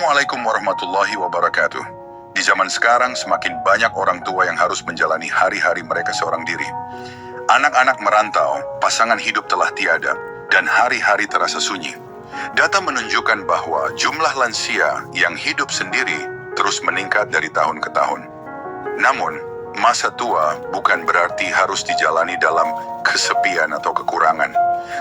Assalamualaikum warahmatullahi wabarakatuh. Di zaman sekarang semakin banyak orang tua yang harus menjalani hari-hari mereka seorang diri. Anak-anak merantau, pasangan hidup telah tiada, dan hari-hari terasa sunyi. Data menunjukkan bahwa jumlah lansia yang hidup sendiri terus meningkat dari tahun ke tahun. Namun, masa tua bukan berarti harus dijalani dalam kesepian atau kekurangan.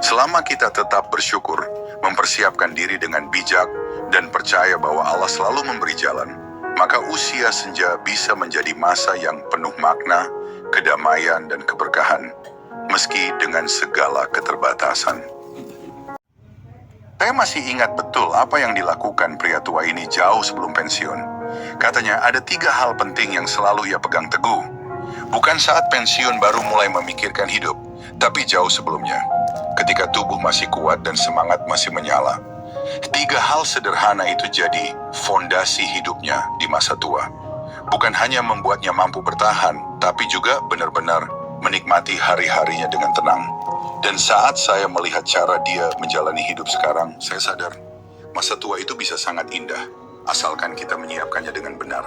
Selama kita tetap bersyukur, mempersiapkan diri dengan bijak, dan percaya bahwa Allah selalu memberi jalan, maka usia senja bisa menjadi masa yang penuh makna, kedamaian, dan keberkahan, meski dengan segala keterbatasan. Saya masih ingat betul apa yang dilakukan pria tua ini jauh sebelum pensiun. Katanya ada 3 hal penting yang selalu ia pegang teguh. Bukan saat pensiun baru mulai memikirkan hidup, tapi jauh sebelumnya, ketika tubuh masih kuat dan semangat masih menyala. 3 hal sederhana itu jadi fondasi hidupnya di masa tua. Bukan hanya membuatnya mampu bertahan, tapi juga benar-benar menikmati hari-harinya dengan tenang. Dan saat saya melihat cara dia menjalani hidup sekarang, saya sadar masa tua itu bisa sangat indah, asalkan kita menyiapkannya dengan benar.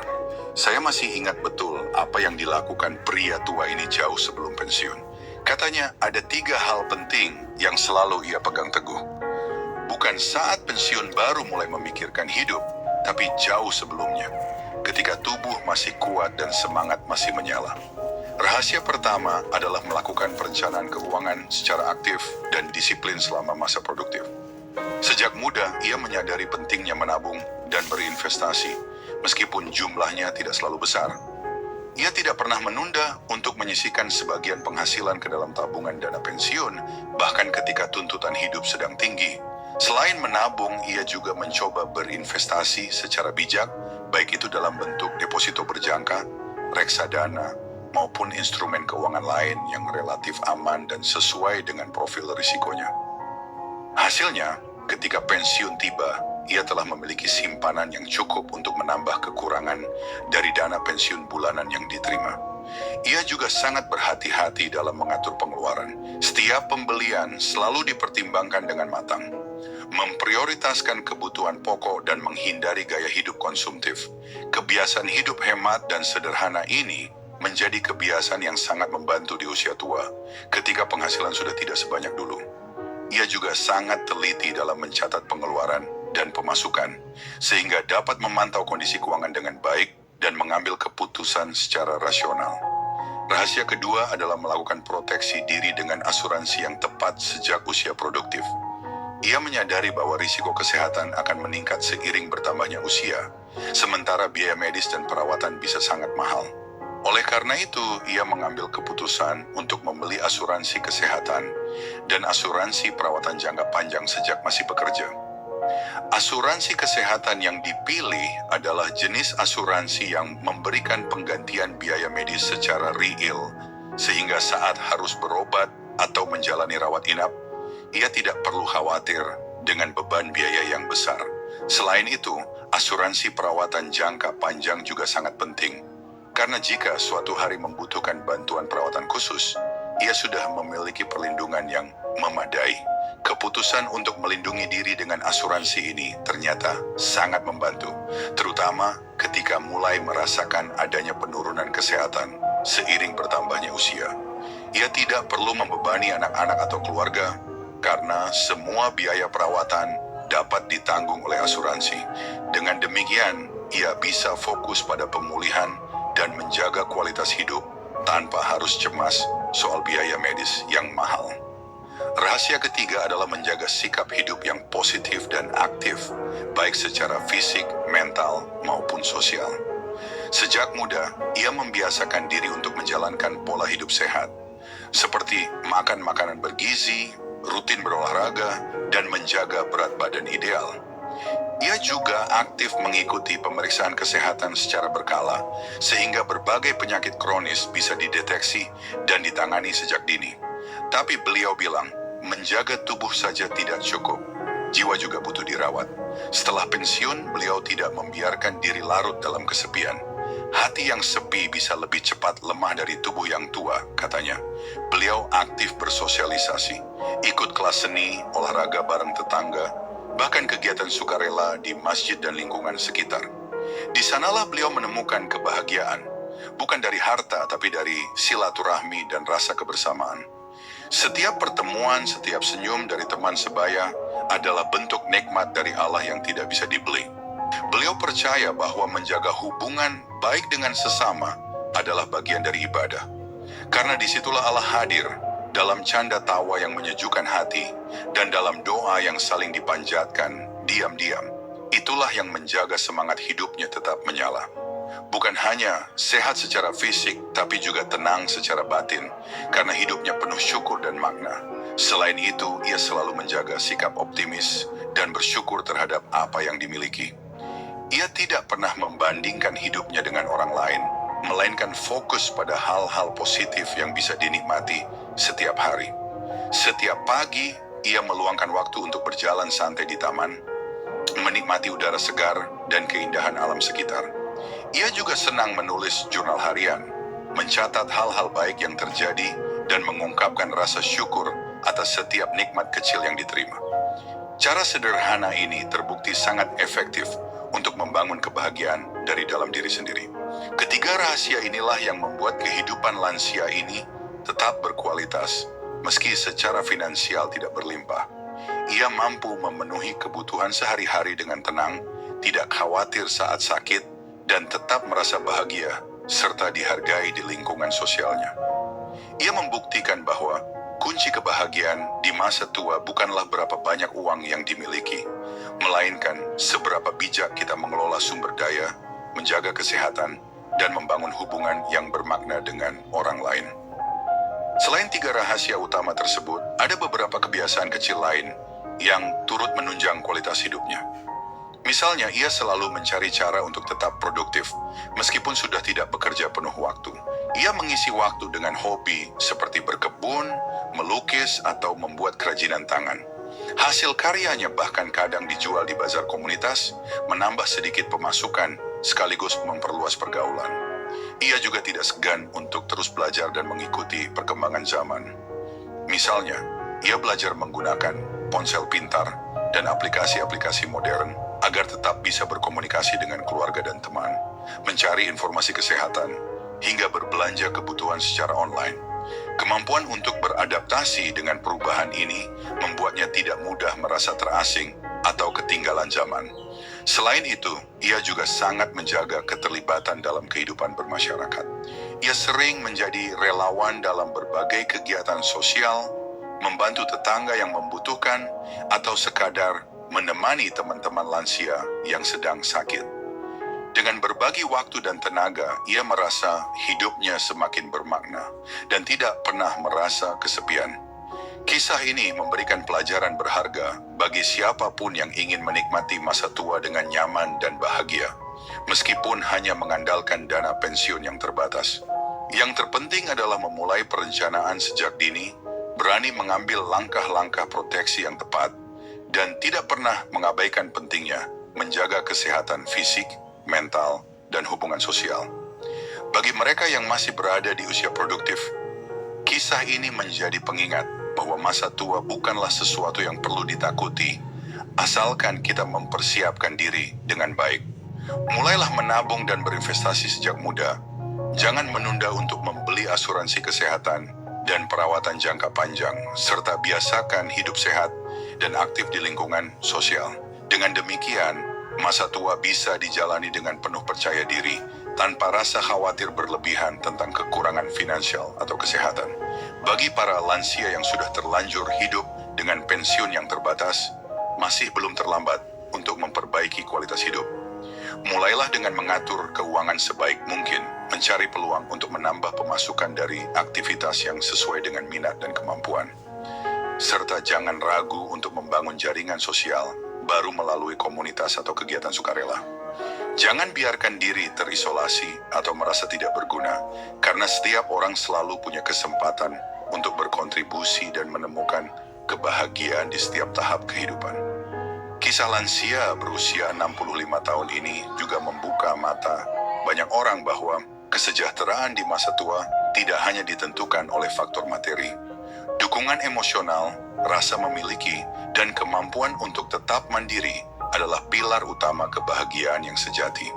Saya masih ingat betul apa yang dilakukan pria tua ini jauh sebelum pensiun. Katanya ada 3 hal penting yang selalu ia pegang teguh. Bukan saat pensiun baru mulai memikirkan hidup, tapi jauh sebelumnya, ketika tubuh masih kuat dan semangat masih menyala. Rahasia pertama adalah melakukan perencanaan keuangan secara aktif dan disiplin selama masa produktif. Sejak muda, ia menyadari pentingnya menabung dan berinvestasi, meskipun jumlahnya tidak selalu besar. Ia tidak pernah menunda untuk menyisihkan sebagian penghasilan ke dalam tabungan dana pensiun, bahkan ketika tuntutan hidup sedang tinggi. Selain menabung, ia juga mencoba berinvestasi secara bijak, baik itu dalam bentuk deposito berjangka, reksadana, maupun instrumen keuangan lain yang relatif aman dan sesuai dengan profil risikonya. Hasilnya, ketika pensiun tiba, ia telah memiliki simpanan yang cukup untuk menambah kekurangan dari dana pensiun bulanan yang diterima. Ia juga sangat berhati-hati dalam mengatur pengeluaran. Setiap pembelian selalu dipertimbangkan dengan matang, memprioritaskan kebutuhan pokok dan menghindari gaya hidup konsumtif. Kebiasaan hidup hemat dan sederhana ini menjadi kebiasaan yang sangat membantu di usia tua, ketika penghasilan sudah tidak sebanyak dulu. Ia juga sangat teliti dalam mencatat pengeluaran dan pemasukan, sehingga dapat memantau kondisi keuangan dengan baik dan mengambil keputusan secara rasional. Rahasia kedua adalah melakukan proteksi diri dengan asuransi yang tepat sejak usia produktif. Ia menyadari bahwa risiko kesehatan akan meningkat seiring bertambahnya usia, sementara biaya medis dan perawatan bisa sangat mahal. Oleh karena itu, ia mengambil keputusan untuk membeli asuransi kesehatan dan asuransi perawatan jangka panjang sejak masih bekerja. Asuransi kesehatan yang dipilih adalah jenis asuransi yang memberikan penggantian biaya medis secara real, sehingga saat harus berobat atau menjalani rawat inap, ia tidak perlu khawatir dengan beban biaya yang besar. Selain itu, asuransi perawatan jangka panjang juga sangat penting, karena jika suatu hari membutuhkan bantuan perawatan khusus, ia sudah memiliki perlindungan yang memadai. Keputusan untuk melindungi diri dengan asuransi ini ternyata sangat membantu, terutama ketika mulai merasakan adanya penurunan kesehatan seiring bertambahnya usia. Ia tidak perlu membebani anak-anak atau keluarga, karena semua biaya perawatan dapat ditanggung oleh asuransi. Dengan demikian, ia bisa fokus pada pemulihan dan menjaga kualitas hidup tanpa harus cemas soal biaya medis yang mahal. Rahasia ketiga adalah menjaga sikap hidup yang positif dan aktif, baik secara fisik, mental, maupun sosial. Sejak muda, ia membiasakan diri untuk menjalankan pola hidup sehat, seperti makan makanan bergizi, rutin berolahraga, dan menjaga berat badan ideal. Ia juga aktif mengikuti pemeriksaan kesehatan secara berkala, sehingga berbagai penyakit kronis bisa dideteksi dan ditangani sejak dini. Tapi beliau bilang, menjaga tubuh saja tidak cukup, jiwa juga butuh dirawat. Setelah pensiun, beliau tidak membiarkan diri larut dalam kesepian. Hati yang sepi bisa lebih cepat lemah dari tubuh yang tua, katanya. Beliau aktif bersosialisasi, ikut kelas seni, olahraga bareng tetangga, bahkan kegiatan sukarela di masjid dan lingkungan sekitar. Di sanalah beliau menemukan kebahagiaan, bukan dari harta tapi dari silaturahmi dan rasa kebersamaan. Setiap pertemuan, setiap senyum dari teman sebaya adalah bentuk nikmat dari Allah yang tidak bisa dibeli. Beliau percaya bahwa menjaga hubungan baik dengan sesama adalah bagian dari ibadah. Karena disitulah Allah hadir, dalam canda tawa yang menyejukkan hati, dan dalam doa yang saling dipanjatkan diam-diam. Itulah yang menjaga semangat hidupnya tetap menyala. Bukan hanya sehat secara fisik, tapi juga tenang secara batin, karena hidupnya penuh syukur dan makna. Selain itu, ia selalu menjaga sikap optimis dan bersyukur terhadap apa yang dimiliki. Ia tidak pernah membandingkan hidupnya dengan orang lain, melainkan fokus pada hal-hal positif yang bisa dinikmati setiap hari. Setiap pagi, ia meluangkan waktu untuk berjalan santai di taman, menikmati udara segar dan keindahan alam sekitar. Ia juga senang menulis jurnal harian, mencatat hal-hal baik yang terjadi, dan mengungkapkan rasa syukur atas setiap nikmat kecil yang diterima. Cara sederhana ini terbukti sangat efektif untuk membangun kebahagiaan dari dalam diri sendiri. Ketiga rahasia inilah yang membuat kehidupan lansia ini tetap berkualitas, meski secara finansial tidak berlimpah. Ia mampu memenuhi kebutuhan sehari-hari dengan tenang, tidak khawatir saat sakit, dan tetap merasa bahagia serta dihargai di lingkungan sosialnya. Ia membuktikan bahwa kunci kebahagiaan di masa tua bukanlah berapa banyak uang yang dimiliki, melainkan seberapa bijak kita mengelola sumber daya, menjaga kesehatan, dan membangun hubungan yang bermakna dengan orang lain. Selain tiga rahasia utama tersebut, ada beberapa kebiasaan kecil lain yang turut menunjang kualitas hidupnya. Misalnya, ia selalu mencari cara untuk tetap produktif, meskipun sudah tidak bekerja penuh waktu. Ia mengisi waktu dengan hobi seperti berkebun, melukis, atau membuat kerajinan tangan. Hasil karyanya bahkan kadang dijual di bazar komunitas, menambah sedikit pemasukan, sekaligus memperluas pergaulan. Ia juga tidak segan untuk terus belajar dan mengikuti perkembangan zaman. Misalnya, ia belajar menggunakan ponsel pintar dan aplikasi-aplikasi modern agar tetap bisa berkomunikasi dengan keluarga dan teman, mencari informasi kesehatan, hingga berbelanja kebutuhan secara online. Kemampuan untuk beradaptasi dengan perubahan ini membuatnya tidak mudah merasa terasing atau ketinggalan zaman. Selain itu, ia juga sangat menjaga keterlibatan dalam kehidupan bermasyarakat. Ia sering menjadi relawan dalam berbagai kegiatan sosial, membantu tetangga yang membutuhkan, atau sekadar menemani teman-teman lansia yang sedang sakit. Dengan berbagi waktu dan tenaga, ia merasa hidupnya semakin bermakna dan tidak pernah merasa kesepian. Kisah ini memberikan pelajaran berharga bagi siapapun yang ingin menikmati masa tua dengan nyaman dan bahagia, meskipun hanya mengandalkan dana pensiun yang terbatas. Yang terpenting adalah memulai perencanaan sejak dini, berani mengambil langkah-langkah proteksi yang tepat, dan tidak pernah mengabaikan pentingnya menjaga kesehatan fisik, mental, dan hubungan sosial. Bagi mereka yang masih berada di usia produktif, kisah ini menjadi pengingat bahwa masa tua bukanlah sesuatu yang perlu ditakuti, asalkan kita mempersiapkan diri dengan baik. Mulailah menabung dan berinvestasi sejak muda. Jangan menunda untuk membeli asuransi kesehatan dan perawatan jangka panjang, serta biasakan hidup sehat dan aktif di lingkungan sosial. Dengan demikian, masa tua bisa dijalani dengan penuh percaya diri, tanpa rasa khawatir berlebihan tentang kekurangan finansial atau kesehatan. Bagi para lansia yang sudah terlanjur hidup dengan pensiun yang terbatas, masih belum terlambat untuk memperbaiki kualitas hidup. Mulailah dengan mengatur keuangan sebaik mungkin, mencari peluang untuk menambah pemasukan dari aktivitas yang sesuai dengan minat dan kemampuan. Serta jangan ragu untuk membangun jaringan sosial baru melalui komunitas atau kegiatan sukarela. Jangan biarkan diri terisolasi atau merasa tidak berguna, karena setiap orang selalu punya kesempatan untuk berkontribusi dan menemukan kebahagiaan di setiap tahap kehidupan. Kisah lansia berusia 65 tahun ini juga membuka mata banyak orang bahwa kesejahteraan di masa tua tidak hanya ditentukan oleh faktor materi. Dukungan emosional, rasa memiliki, dan kemampuan untuk tetap mandiri adalah pilar utama kebahagiaan yang sejati.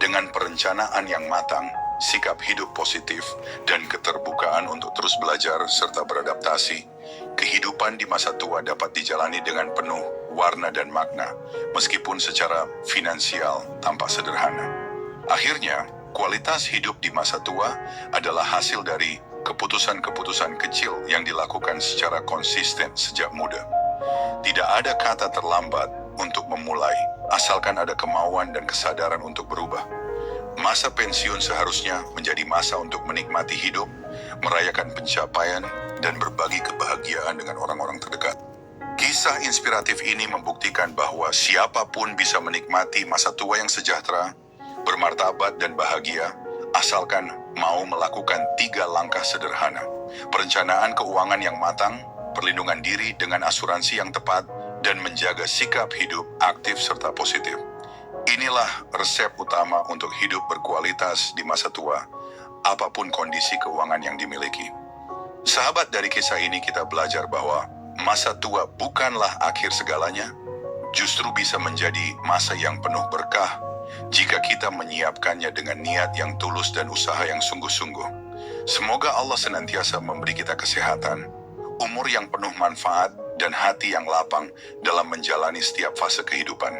Dengan perencanaan yang matang, sikap hidup positif, dan keterbukaan untuk terus belajar serta beradaptasi, kehidupan di masa tua dapat dijalani dengan penuh warna dan makna, meskipun secara finansial tampak sederhana. Akhirnya, kualitas hidup di masa tua adalah hasil dari keputusan-keputusan kecil yang dilakukan secara konsisten sejak muda. Tidak ada kata terlambat untuk memulai, asalkan ada kemauan dan kesadaran untuk berubah. Masa pensiun seharusnya menjadi masa untuk menikmati hidup, merayakan pencapaian, dan berbagi kebahagiaan dengan orang-orang terdekat. Kisah inspiratif ini membuktikan bahwa siapapun bisa menikmati masa tua yang sejahtera, bermartabat dan bahagia, asalkan mau melakukan 3 langkah sederhana. Perencanaan keuangan yang matang, perlindungan diri dengan asuransi yang tepat, dan menjaga sikap hidup aktif serta positif. Inilah resep utama untuk hidup berkualitas di masa tua, apapun kondisi keuangan yang dimiliki. Sahabat, dari kisah ini kita belajar bahwa masa tua bukanlah akhir segalanya, justru bisa menjadi masa yang penuh berkah jika kita menyiapkannya dengan niat yang tulus dan usaha yang sungguh-sungguh. Semoga Allah senantiasa memberi kita kesehatan, umur yang penuh manfaat, dan hati yang lapang dalam menjalani setiap fase kehidupan.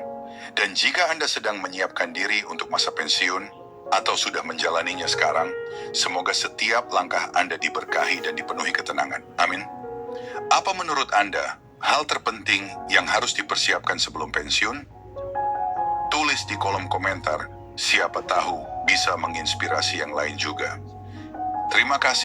Dan jika Anda sedang menyiapkan diri untuk masa pensiun, atau sudah menjalaninya sekarang, semoga setiap langkah Anda diberkahi dan dipenuhi ketenangan. Amin. Apa menurut Anda hal terpenting yang harus dipersiapkan sebelum pensiun? Tulis di kolom komentar, siapa tahu bisa menginspirasi yang lain juga. Terima kasih.